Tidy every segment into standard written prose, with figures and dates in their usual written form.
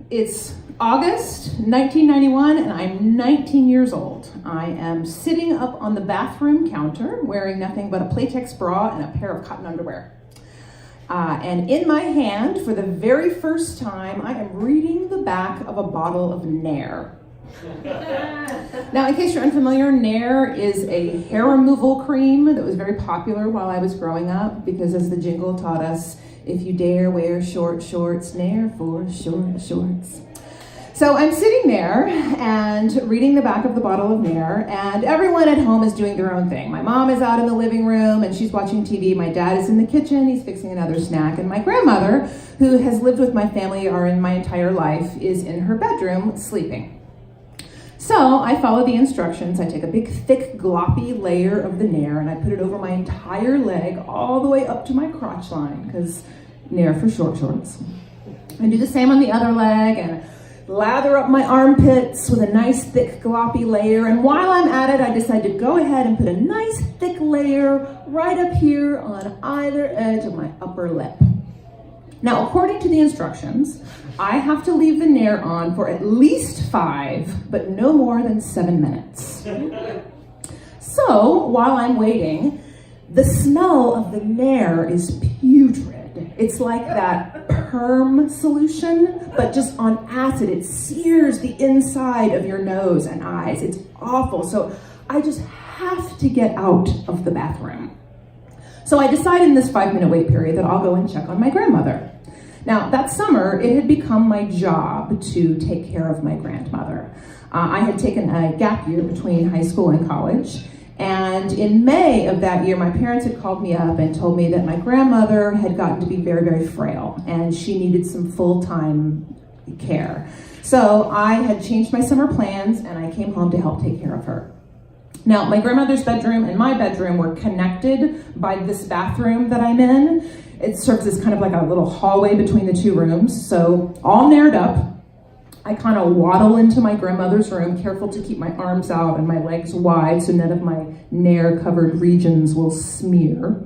It's August 1991 and I'm 19 years old. I am sitting up on the bathroom counter wearing nothing but a Playtex bra and a pair of cotton underwear. And in my hand, for the very first time, I am reading the back of a bottle of Nair. Now, in case you're unfamiliar, Nair is a hair removal cream that was very popular while I was growing up because, as the jingle taught us, if you dare wear short shorts, Nair for short shorts. So I'm sitting there and reading the back of the bottle of Nair, and everyone at home is doing their own thing. My mom is out in the living room and she's watching TV. My dad is in the kitchen, he's fixing another snack. And my grandmother, who has lived with my family or in my entire life, is in her bedroom sleeping. So I follow the instructions. I take a big, thick, gloppy layer of the Nair and I put it over my entire leg all the way up to my crotch line, because Nair for short shorts. I do the same on the other leg and lather up my armpits with a nice thick gloppy layer, and while I'm at it, I decide to go ahead and put a nice thick layer right up here on either edge of my upper lip. Now, according to the instructions, I have to leave the Nair on for at least 5, but no more than 7 minutes. So, while I'm waiting, the smell of the Nair is putrid. It's like that perm solution, but just on acid. It sears the inside of your nose and eyes. It's awful. So I just have to get out of the bathroom. So I decide in this 5-minute wait period that I'll go and check on my grandmother. Now, that summer, it had become my job to take care of my grandmother. I had taken a gap year between high school and college. And in May of that year, my parents had called me up and told me that my grandmother had gotten to be very, very frail and she needed some full-time care. So I had changed my summer plans and I came home to help take care of her. Now, my grandmother's bedroom and my bedroom were connected by this bathroom that I'm in. It serves as kind of like a little hallway between the two rooms. So all Naired up, I kind of waddle into my grandmother's room, careful to keep my arms out and my legs wide so none of my Nair-covered regions will smear.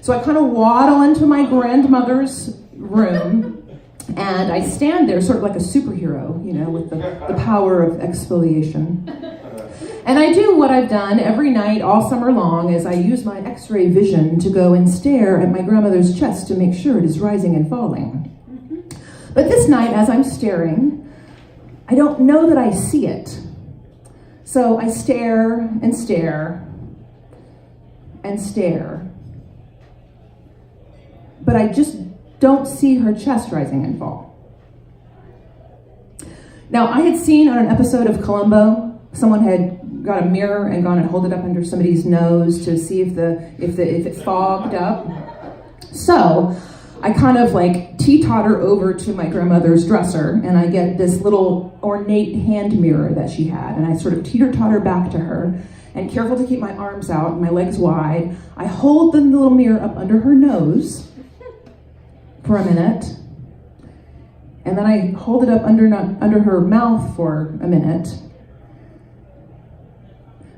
So I kind of waddle into my grandmother's room, and I stand there sort of like a superhero, you know, with the power of exfoliation. And I do what I've done every night all summer long, is I use my X-ray vision to go and stare at my grandmother's chest to make sure it is rising and falling. But this night, as I'm staring, I don't know that I see it. So I stare and stare and stare. But I just don't see her chest rising and fall. Now, I had seen on an episode of Columbo, someone had got a mirror and gone and held it up under somebody's nose to see if it fogged up. So I kind of like teeter over to my grandmother's dresser and I get this little ornate hand mirror that she had, and I sort of teeter-totter back to her, and careful to keep my arms out and my legs wide, I hold the little mirror up under her nose for a minute, and then I hold it up under her mouth for a minute,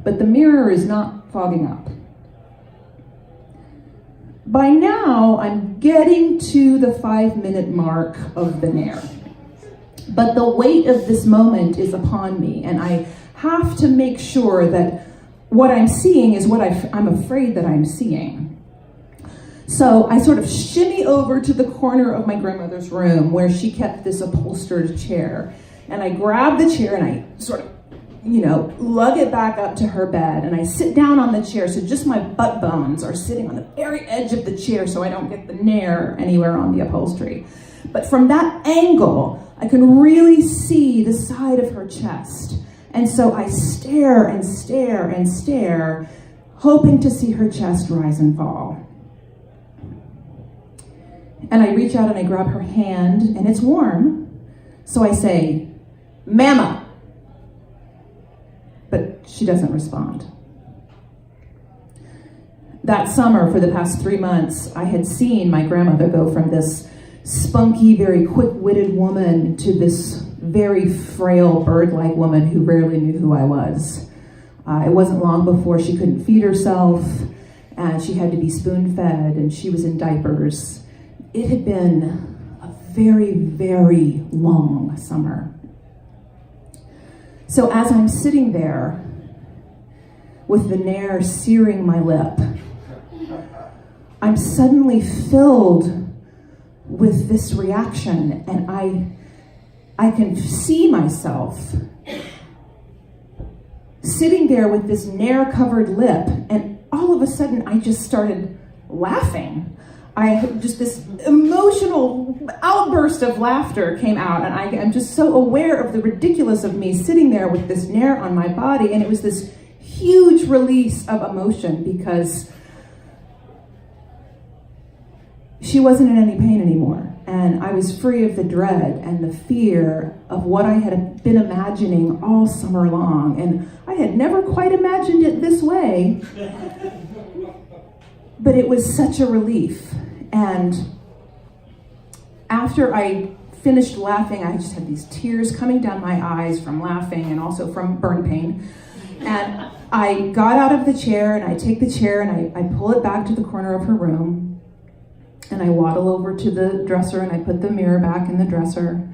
but the mirror is not fogging up. By now, I'm getting to the 5-minute mark of the Nair. But the weight of this moment is upon me, and I have to make sure that what I'm seeing is what I'm afraid that I'm seeing. So I sort of shimmy over to the corner of my grandmother's room where she kept this upholstered chair. And I grab the chair and I sort of, lug it back up to her bed, and I sit down on the chair so just my butt bones are sitting on the very edge of the chair so I don't get the Nair anywhere on the upholstery. But from that angle, I can really see the side of her chest. And so I stare and stare and stare, hoping to see her chest rise and fall. And I reach out and I grab her hand, and it's warm. So I say, "Mama." But she doesn't respond. That summer, for the past 3 months, I had seen my grandmother go from this spunky, very quick-witted woman to this very frail, bird-like woman who rarely knew who I was. It wasn't long before she couldn't feed herself, and she had to be spoon-fed, and she was in diapers. It had been a very, very long summer. So as I'm sitting there with the Nair searing my lip, I'm suddenly filled with this reaction, and I can see myself sitting there with this Nair-covered lip, and all of a sudden I just started laughing. Just this emotional outburst of laughter came out, and I'm just so aware of the ridiculous of me sitting there with this Nair on my body, and it was this huge release of emotion because she wasn't in any pain anymore, and I was free of the dread and the fear of what I had been imagining all summer long, and I had never quite imagined it this way, but it was such a relief. And after I finished laughing, I just had these tears coming down my eyes from laughing and also from burn pain. And I got out of the chair, and I take the chair and I pull it back to the corner of her room, and I waddle over to the dresser and I put the mirror back in the dresser.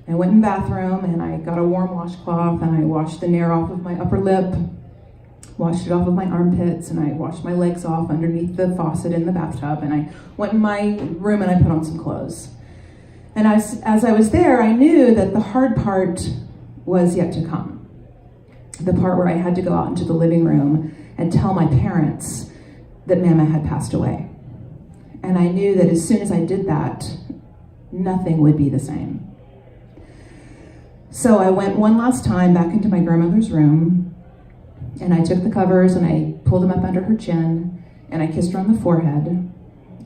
I went in the bathroom and I got a warm washcloth and I washed the Nair off of my upper lip, washed it off of my armpits, and I washed my legs off underneath the faucet in the bathtub, and I went in my room and I put on some clothes. And as I was there, I knew that the hard part was yet to come. The part where I had to go out into the living room and tell my parents that Mama had passed away. And I knew that as soon as I did that, nothing would be the same. So I went one last time back into my grandmother's room, and I took the covers and I pulled them up under her chin, and I kissed her on the forehead,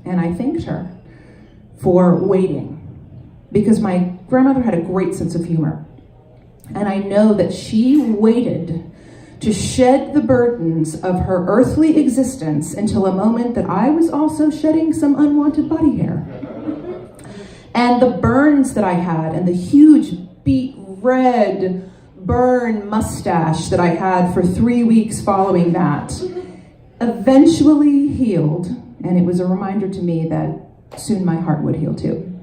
and I thanked her for waiting, because my grandmother had a great sense of humor. And I know that she waited to shed the burdens of her earthly existence until a moment that I was also shedding some unwanted body hair. And the burns that I had, and the huge beet red burn mustache that I had for 3 weeks following that, eventually healed, and it was a reminder to me that soon my heart would heal too.